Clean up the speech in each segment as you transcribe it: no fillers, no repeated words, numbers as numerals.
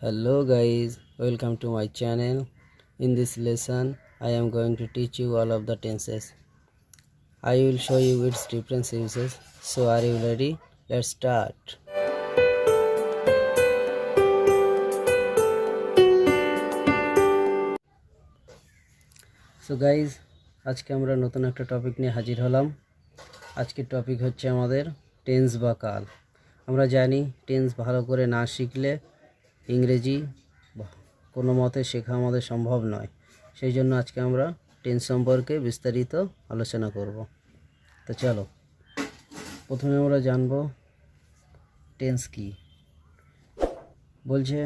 Hello guys, welcome to my channel. In this lesson, I am going to teach you all of the tenses. I will show you its different uses. So are you ready? Let's start. So guys, আজকে আমরা নতুন একটা topic নিয়ে হাজির হলাম। আজকের topic হচ্ছে আমাদের টেন্স বা কাল। আমরা জানি টেন্স ভালো করে না শিখলে ইংরেজি কোনো মতে শেখা আমাদের সম্ভব নয়। সেই জন্য আজকে আমরা টেন্স সম্পর্কে বিস্তারিত আলোচনা করব। তো চলো, প্রথমে আমরা জানব টেন্স কি। বলছে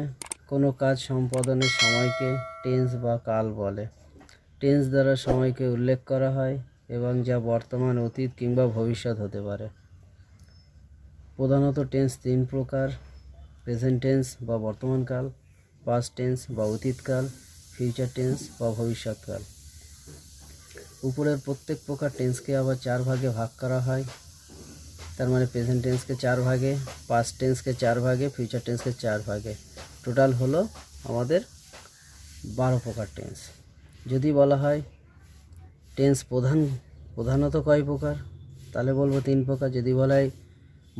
কোনো কাজ সম্পাদনের সময়কে টেন্স বা কাল বলে। টেন্স দ্বারা সময়কে উল্লেখ করা হয় এবং যা বর্তমান, অতীত কিংবা ভবিষ্যৎ হতে পারে। প্রধানত টেন্স তিন প্রকার: প্রেজেন্ট টেন্স বা বর্তমানকাল, পাস্ট টেন্স বা অতীতকাল, ফিউচার টেন্স বা ভবিষ্যৎকাল। উপরের প্রত্যেক প্রকার টেন্সকে আবার চার ভাগে ভাগ করা হয়। তার মানে প্রেজেন্ট টেন্সকে চার ভাগে, পাস্ট টেন্সকে চার ভাগে, ফিউচার টেন্সকে চার ভাগে। টোটাল হলো আমাদের 12 প্রকার টেন্স। যদি বলা হয় টেন্স প্রধানত কয় প্রকার, তাহলে বলবো 3 প্রকার। যদি বলা হয়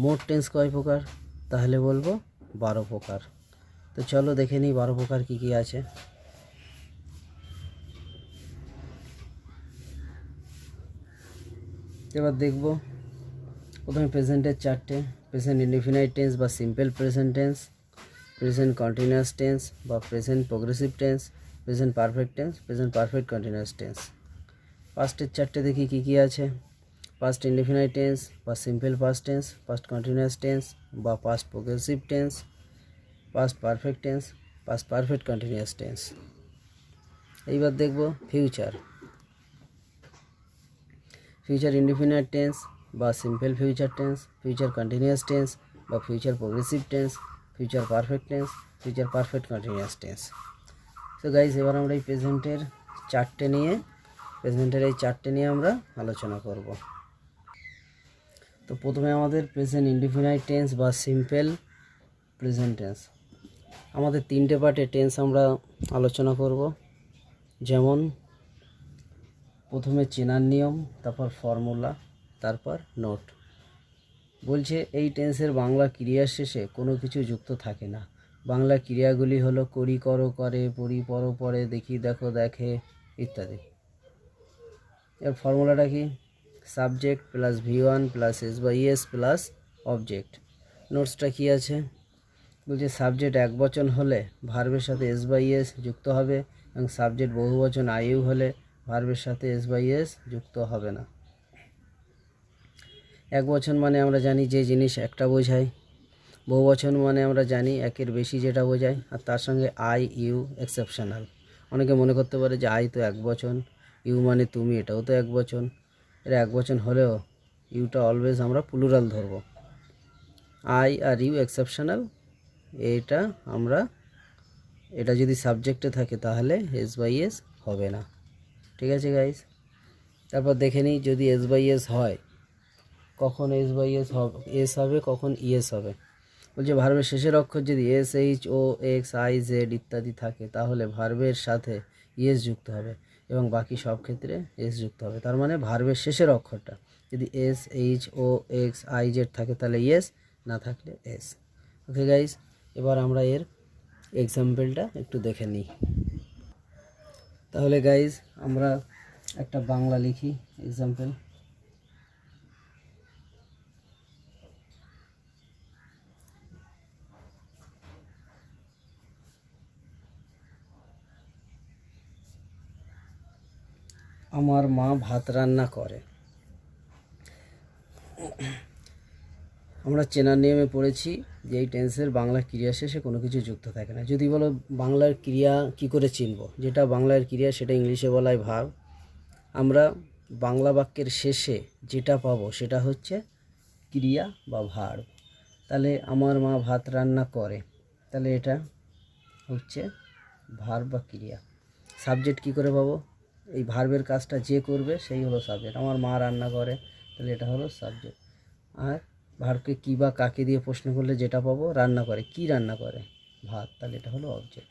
মোট টেন্স কয় প্রকার, তাহলে বলবো 12 প্রকার। তো চলো দেখে নিই 12 প্রকার কী কী আছে। এবার দেখব প্রথমে প্রেজেন্টের চারটে: প্রেজেন্ট ইনডিফিনাইট টেন্স বা simple present tense, present continuous tense বা present progressive tense, present perfect tense, present perfect continuous tense. পাস্টের চারটে দেখি কী কী আছে। পাস্ট ইনডিফিনাইট টেন্স বা simple past tense, past continuous tense বা past progressive tense, past perfect tense, past perfect continuous tense. এইবার দেখব ফিউচার। ফিউচার ইনডিফিনাইট টেন্স বা simple future tense, future continuous tense বা future progressive tense, future perfect tense, future perfect continuous tense. তো guys, এবার আমরা এই প্রেজেন্টের এই চারটে নিয়ে আমরা আলোচনা করব। তো প্রথমে আমাদের প্রেজেন্ট ইনডিফিনাইট টেন্স বা সিম্পল প্রেজেন্ট টেন্স। আমাদের 3টে পার্টে টেন্স আমরা আলোচনা করব। যেমন প্রথমে চেনার নিয়ম, তারপর ফর্মুলা, তারপর নোট। বলছে এই টেন্সের বাংলা ক্রিয়ার শেষে কোনো কিছু যুক্ত থাকে না। বাংলা ক্রিয়াগুলি হলো করি, করো, করে, পড়ি, পড়ো, পড়ে, দেখি, দেখো, দেখে ইত্যাদি। এর ফর্মুলাটা কি? Subject plus V1 plus S/ES plus object. নোটসটা কি আছে? বলছে সাবজেক্ট একবচন হলে ভার্বের সাথে S/ES যুক্ত হবে এবং সাবজেক্ট বহুবচন IU হলে ভার্বের সাথে S/ES যুক্ত হবে না। একবচন মানে আমরা জানি যে জিনিস একটা বোঝায়, বহুবচন মানে আমরা জানি একের বেশি যেটা বোঝায়, আর তার সঙ্গে IU এক্সেপশনাল। অনেকে মনে করতে পারে যে I তো একবচন, ইউ মানে তুমি, এটাও তো একবচন। এটা একবচন হলেও ইউটা অলওয়েজ আমরা প্লুরাল ধরব। I আর ইউ এক্সেপশনাল, এটা যদি সাবজেক্টে থাকে তাহলে S/ES হবে না। ঠিক আছে গাইস? তারপর দেখে নিই যদি S/ES হয়, কখন S/ES হবে, কখন ES হবে। বলছে ভার্বের শেষের অক্ষর যদি S, H, O, X, I, Z ইত্যাদি থাকে তাহলে ভার্বের সাথে ES যুক্ত হবে এবং বাকি সব ক্ষেত্রে S যুক্ত হবে। তার মানে ভার্বের শেষের অক্ষরটা যদি S, H, O, X, I, Z থাকে তাহলে ES, না থাকলে S। ওকে গাইস, এবার আমরা এর এক্সাম্পলটা একটু দেখে নিই। তাহলে গাইস আমরা একটা বাংলা লিখি এক্সাম্পল। আমার মা ভাত রান্না করে। আমরা চেনার নিয়মে পড়েছি যে এই টেন্সের বাংলা ক্রিয়া শেষে কোনো কিছু যুক্ত থাকে না। যদি বলো বাংলার ক্রিয়া কি করে চিনব, যেটা বাংলার ক্রিয়া সেটা ইংলিশে বলা হয় ভার্ব। আমরা বাংলা বাক্যের শেষে যেটা পাবো সেটা হচ্ছে ক্রিয়া বা ভার্ব। তাহলে আমার মা ভাত রান্না করে, তাহলে এটা হচ্ছে ভার্ব বা ক্রিয়া। সাবজেক্ট কি করে পাবো? এই ভার্বের কাজটা যে করবে সেই হলো সাবজেক্ট। আমার মা রান্না করে, তাহলে এটা হলো সাবজেক্ট। আর ভার্বকে কী বা কাকে দিয়ে প্রশ্ন করলে যেটা পাবো রান্না করে, কি রান্না করে, ভাত, তাহলে এটা হলো অবজেক্ট।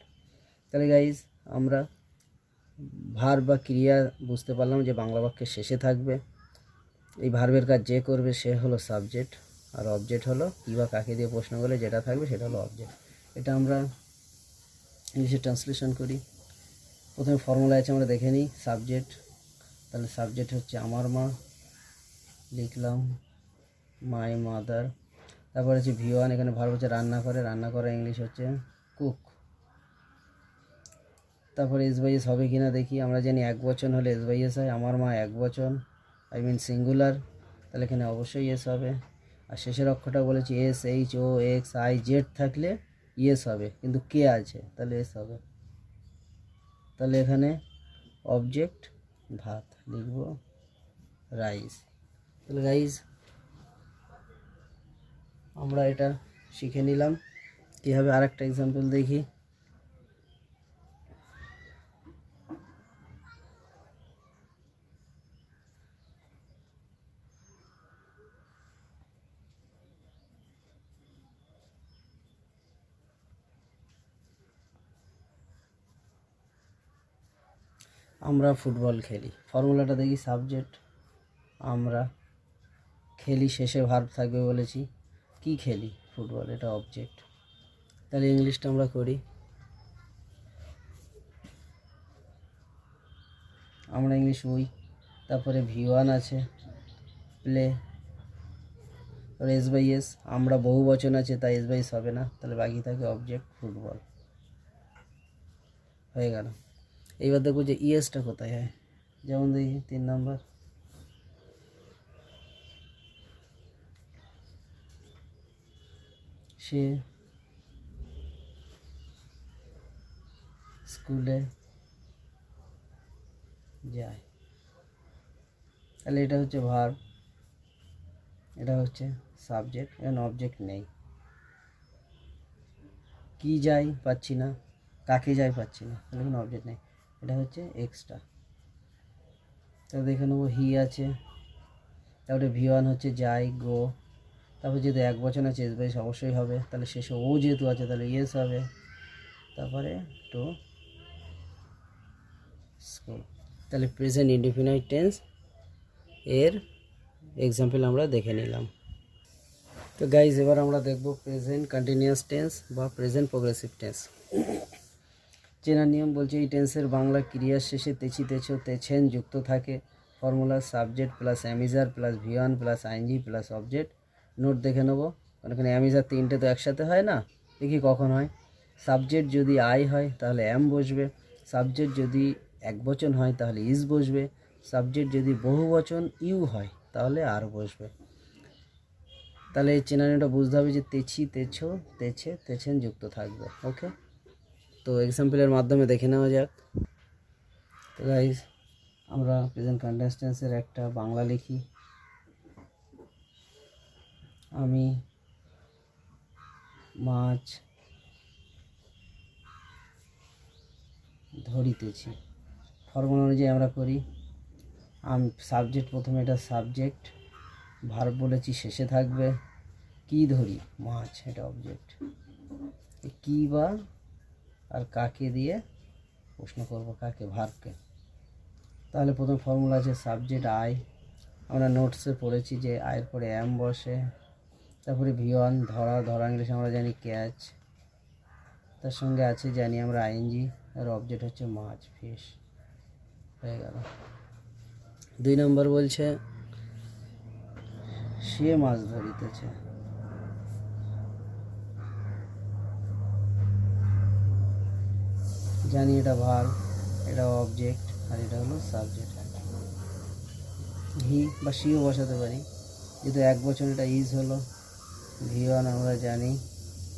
তাহলে গাইজ আমরা ভার্ব বা ক্রিয়া বুঝতে পারলাম যে বাংলা বাক্যের শেষে থাকবে। এই ভার্বের কাজ যে করবে সে হলো সাবজেক্ট, আর অবজেক্ট হলো কী বা কাকে দিয়ে প্রশ্ন করলে যেটা থাকবে সেটা হলো অবজেক্ট। এটা আমরা ইংলিশে ট্রান্সলেশন করি। প্রথমে ফর্মুলা আছে, আমরা দেখে নিই। সাবজেক্ট, তাহলে সাবজেক্ট হচ্ছে আমার মা, লিখলাম মাই মাদার। তারপর হচ্ছে V1, এখানে ভার্ব হচ্ছে রান্না করে, রান্না করা ইংলিশ হচ্ছে কুক। তারপরে এস বাই এস হবে কি না দেখি। আমরা জানি এক বচন হলে এস বাই এস হয়, আমার মা এক বচন, আই মিন সিঙ্গুলার, তাহলে এখানে অবশ্যই এস হবে। আর শেষের অক্ষরটা বলেছি SHOXIZ থাকলে ইয়েস হবে, কিন্তু কে আছে তাহলে এস হবে। তাহলে এখানে অবজেক্ট ভাত, লিখব রাইস। তাহলে রাইস আমরা এটা শিখে নিলাম কীভাবে। আর একটা এক্সাম্পল দেখি। আমরা ফুটবল খেলি, ফর্মুলাটা দেখি। সাবজেক্ট আমরা, খেলি শেষে ভার্ব থাকবে বলেছি, কি খেলি ফুটবল, এটা অবজেক্ট। তাহলে ইংলিশটা আমরা করি। আমরা ইংলিশ উই, তারপরে V1 আছে প্লে, তারপরে এস বাই এস, আমরা বহু বচন আছে তাই এস বাই এস হবে না, তাহলে বাকি থাকে অবজেক্ট ফুটবল, হয়ে গেল। এইবার দেখবো যে ইএসটা কোথায় হয়। যেমন দেখি 3 নম্বর, সে স্কুলে যায়, তাহলে এটা হচ্ছে ভার্ব, এটা হচ্ছে সাবজেক্ট, এখানে অবজেক্ট নেই। কি যাই পাচ্ছি না, কাকে যাই পাচ্ছি না, তাহলে কোনো অবজেক্ট নেই, এটা হচ্ছে এক্সট্রা। তাহলে দেখে নেবো হি আছে, তারপরে V1 হচ্ছে যাই গো, তারপর যেহেতু এক বচন আছে এস বাইস অবশ্যই হবে, তাহলে শেষে ও যেহেতু আছে তাহলে ইয়েস হবে। তারপরে টু স্কুল। তাহলে প্রেজেন্ট ইনডিফিনাইট টেন্স এর এক্সাম্পল আমরা দেখে নিলাম। তো গাইজ এবার আমরা দেখব প্রেজেন্ট কন্টিনিউয়াস টেন্স বা প্রেজেন্ট প্রোগ্রেসিভ টেন্স। চেনার নিয়ম বলছে এই টেন্সের বাংলা ক্রিয়ার শেষে তেছি, তেছো, তেছেন যুক্ত থাকে। Formula subject plus am is are plus V1 plus ING plus object. Note দেখে নেবো, কারণ এখানে অ্যামিজার তিনটে তো একসাথে হয় না, দেখি কখন হয়। সাবজেক্ট যদি আই হয় তাহলে এম বসবে, সাবজেক্ট যদি এক বচন হয় তাহলে ইজ বসবে, সাবজেক্ট যদি বহু বচন ইউ হয় তাহলে আর বসবে। তাহলে এই চেনানিটা বুঝতে হবে যে তেছি, তেছো, তেছে, তেছেন যুক্ত থাকবে। ওকে, তো এক্সাম্পলের মাধ্যমে দেখে নেওয়া যাক। তো গাইজ আমরা প্রেজেন্ট কন্টিনিউয়াস টেন্সের একটা বাংলা লিখি। আমি মাছ ধরিতেছি। ফর্মুলা অনুযায়ী আমরা করি। সাবজেক্ট প্রথমে, এটা সাবজেক্ট, ভার্ব বলেছি শেষে থাকবে, কি ধরি মাছ, এটা অবজেক্ট। কি বা আর কাকে দিয়ে প্রশ্ন করব, কাকে, ভার্বকে। তাহলে প্রথম ফর্মুলা আছে সাবজেক্ট আই, আমরা নোটসে পড়েছি যে আয়ের পরে এম বসে, তারপরে V1 ধরা, ধরা ইংলিশ আমরা জানি ক্যাচ, তার সঙ্গে আছে জানি আমরা আইএনজি, আর অবজেক্ট হচ্ছে মাছ, ফিশ, হয়ে গেল। 2 নম্বর বলছে সে মাছ ধরিতেছে, জানি এটা ভার্ব, এটা অবজেক্ট, আর এটা হলো সাবজেক্ট। হি বা সিও বসাতে পারি, যেহেতু এক বছর এটা ইজ হলো। V1 আমরা জানি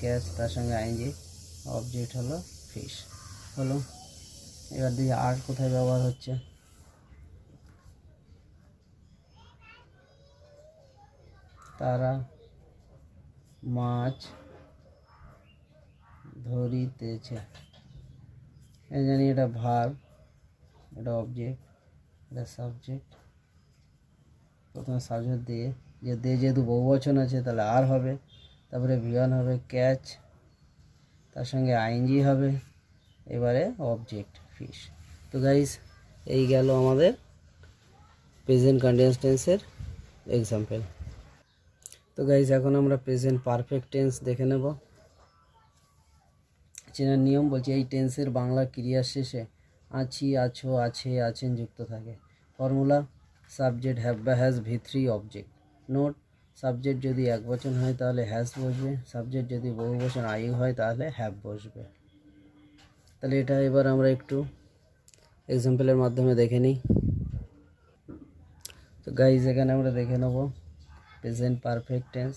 ক্যাচ, তার সঙ্গে আইএনজি, অবজেক্ট হলো ফিশ, হলো। এবার দেখি আর কোথায় ব্যবহার হচ্ছে। তারা মাছ ধরিতেছে, জানি এটা ভার্ব, এটা অবজেক্ট, এটা সাবজেক্ট। প্রথমে সাবজেক্ট দিয়ে, যেহেতু বহুবচন আছে তাহলে আর হবে, তারপরে V1 হবে ক্যাচ, তার সঙ্গে আইএনজি হবে, এবারে অবজেক্ট ফিশ। তো গাইস এই গেল আমাদের প্রেজেন্ট কন্টিনিউয়াস টেন্সের এক্সাম্পল। তো গাইস এখন আমরা প্রেজেন্ট পারফেক্ট টেন্স দেখে নেব। চেনার নিয়ম বলছে এই টেন্সের বাংলা ক্রিয়ার শেষে আছি, আছো, আছে, আছেন যুক্ত থাকে। ফর্মুলা সাবজেক্ট হ্যাভ বা has V3 object. Note subject যদি একবচন হয় তাহলে হ্যাজ বসবে, সাবজেক্ট যদি বহুবচন আইউ হয় তাহলে হ্যাভ বসবে। তাহলে এটা এবার আমরা একটু এক্সাম্পলের মাধ্যমে দেখে নিই। তো গাইজ এখানে আমরা দেখে নেব প্রেজেন্ট পারফেক্ট টেন্স।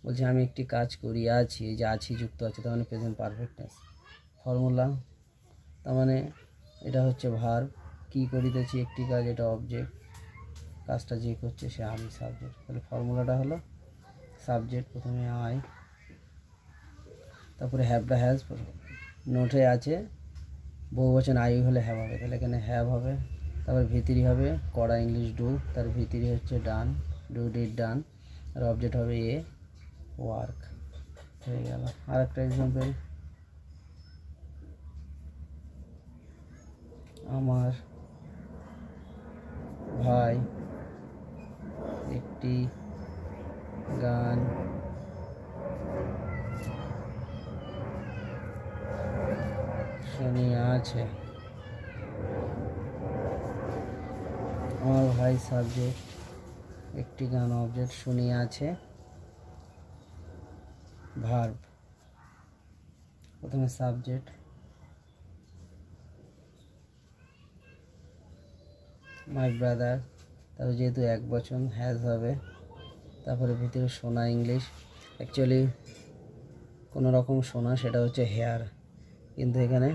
বলছে আমি একটি কাজ করি, আছি, এই যে আছি যুক্ত আছে তার মানে প্রেজেন্ট পারফেক্ট টেন্স। ফর্মুলা তার মানে এটা হচ্ছে ভার্ব, কি করিতেছি একটি কাজ, এটা অবজেক্ট, কাজটা যে করছে সে আমি সাবজেক্ট। তাহলে ফর্মুলাটা হলো সাবজেক্ট প্রথমে আই, তারপরে হ্যাভ বা হ্যাজ, নোটে আছে বহুবচন আইউ হলে হ্যাভ হবে, তাহলে এখানে হ্যাভ হবে। তারপর ভিতরি হবে করা, ইংলিশ ডু, তার ভিতরি হচ্ছে ডান, ডু ডিড ডান, আর অবজেক্ট হবে এ ওয়ার্ক। হয়ে গেল। আর একটা এক্সাম্পল, আমার ভাই একটি গান শুনিয়াছে। আমার ভাই সাবজেক্ট, একটি গান অবজেক্ট, শুনিয়াছে ভার্ব। প্রথমে সাবজেক্ট, মাই ব্রাদার, তারপরে যেহেতু এক বচন হ্যাজ হবে, তারপরে ভিতরে শোনা, ইংলিশ, অ্যাকচুয়ালি কোনো রকম শোনা সেটা হচ্ছে হেয়ার, কিন্তু এখানে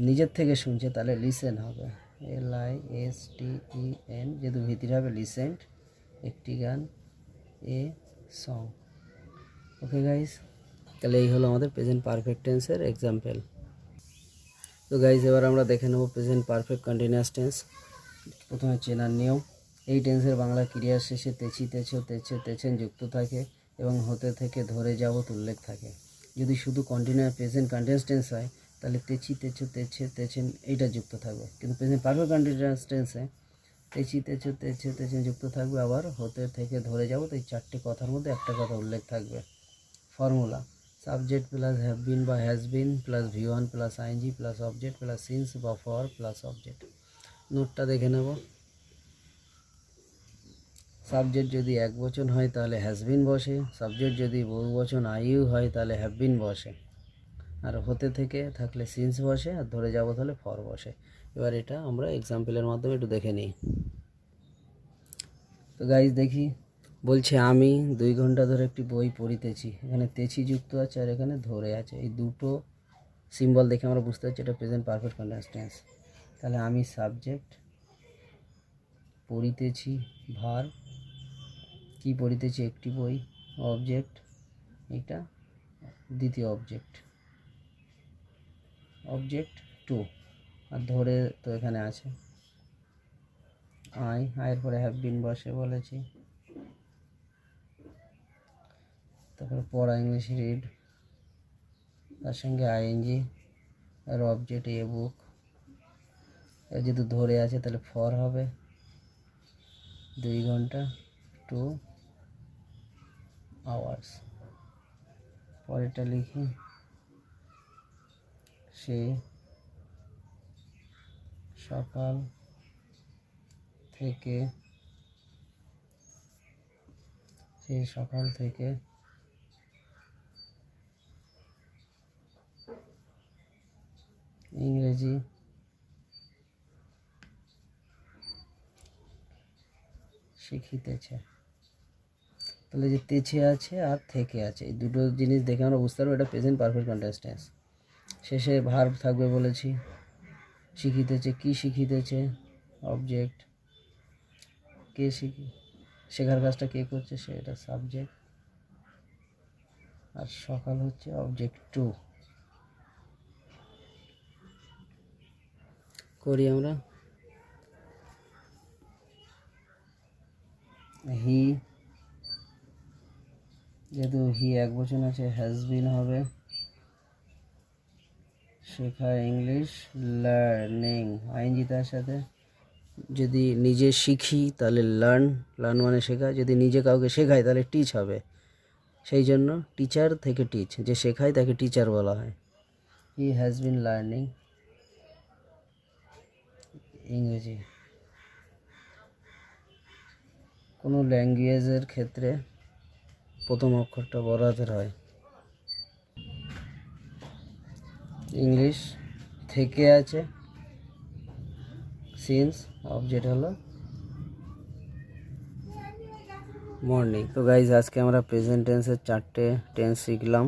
নিজের থেকে শুনছে তাহলে লিসেন হবে, LISTEN, যেহেতু ভিতরে হবে লিসেন্ট, একটি গান, এ সং। ওকে গাইস, তাহলে এই হলো আমাদের প্রেজেন্ট পারফেক্ট টেন্সের এক্সাম্পল। তো গাইস এবার আমরা দেখে নেব প্রেজেন্ট পারফেক্ট কন্টিনিউয়াস টেন্স। প্রথমে চেনার নিয়ম, এই টেন্সের বাংলা ক্রিয়ার শেষে তেছি, তেছো, তেছে, তেছেন যুক্ত থাকে এবং হতে থেকে ধরে যাবত উল্লেখ থাকে। যদি শুধু প্রেজেন্ট কন্টিনিউয়াস টেন্স হয় তাহলে তেছি, তেছো, তেছে, তেছেন এইটা যুক্ত থাকবে, কিন্তু প্রেজেন্ট পারফেক্ট কন্টিনিউয়াস টেন্সে তেছি, তেছো, তেছে, তেছেন যুক্ত থাকবে, আবার হতে থেকে ধরে যাবত এই চারটি কথার মধ্যে একটা কথা উল্লেখ থাকবে। Formula subject plus have been বা has been plus V1 plus ING plus object plus since বা ফর প্লাস অবজেক্ট। নোটটা দেখে নেব। সাবজেক্ট যদি এক বচন হয় তাহলে হ্যাজ বিন বসে, সাবজেক্ট যদি বহু বচন আইউ হয় তাহলে হ্যাভ বিন বসে, আর হতে থেকে থাকলে সিন্স বসে, আর ধরে যাবো তাহলে ফর বসে। এবার এটা আমরা এক্সাম্পলের মাধ্যমে একটু দেখে নিই। তো গাইজ দেখি, বলছে আমি 2 ঘন্টা ধরে একটি বই পড়িতেছি, এখানে তেছি যুক্ত আছে আর এখানে ধরে আছে, এই দুটো সিম্বল দেখে আমরা বুঝতে পারছি এটা প্রেজেন্ট পারফেক্ট কন্টিনিউয়াস টেন্স। তাহলে আমি সাবজেক্ট, পড়িতেছি ভার্ব, কি পড়িতেছি একটি বই, অবজেক্ট, এটা দ্বিতীয় অবজেক্ট, অবজেক্ট টু, আর ধরে তো এখানে আছে আয়ের পরে হ্যাভ বিন বসে বলেছি, তারপরে পড়া, ইংলিশ রিড, তার সঙ্গে আইএনজি, আর অবজেক্ট এ বুক, যেহেতু ধরে আছে তাহলে ফর হবে, 2 ঘন্টা 2 আওয়ার্স। পরেরটা লিখি, সে সকাল থেকে ইংরেজি শিখিতেছে। তাহলে যে তেছে আছে আর থেকে আছে, এই দুটো জিনিস দেখে আমরা বুঝতে পারবো এটা প্রেজেন্ট পারফেক্ট কন্টিনিউয়াস টেন্স। শেষে ভার্ব থাকবে বলেছি, শিখিতেছে, কি শিখিতেছে, অবজেক্ট, কে শেখার কাজটা কে করছে সে, এটা সাবজেক্ট, আর সকাল হচ্ছে অবজেক্ট টু। করি আমরা, হি যেহেতু হি একবচন আছে হ্যাজ বিন হবে। শেখা ইংলিশ, লার্নিং আইএনজি তার সাথে। যদি নিজে শিখি তাহলে লার্ন, লার্ন মানে শেখা। যদি নিজে কাউকে শেখাই তাহলে টিচ হবে। সেই জন্য টিচার থেকে টিচ, যে শেখায় তাকে টিচার বলা হয়। হি হ্যাজ বিন লার্নিং ইংরেজি। কোনো ল্যাঙ্গুয়েজের ক্ষেত্রে প্রথম অক্ষরটা বড় হাতের হয়। ইংলিশ থেকে আছে, সিন্স অবজেক্ট হলো মর্নিং। তো গাইজ আজকে আমরা প্রেজেন্ট টেন্সের 4টে টেন্স শিখলাম।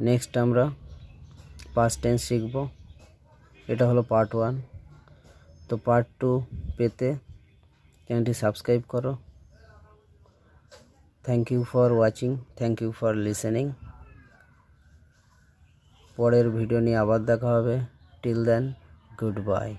নেক্সট আমরা পাস্ট টেন্স শিখব। এটা হলো পার্ট 1। তো পার্ট 2 পেতে চ্যানেলটি সাবস্ক্রাইব করো। Thank you for watching, thank you for listening. পরের ভিডিও নিয়ে আবার দেখা হবে। Till then, good bye.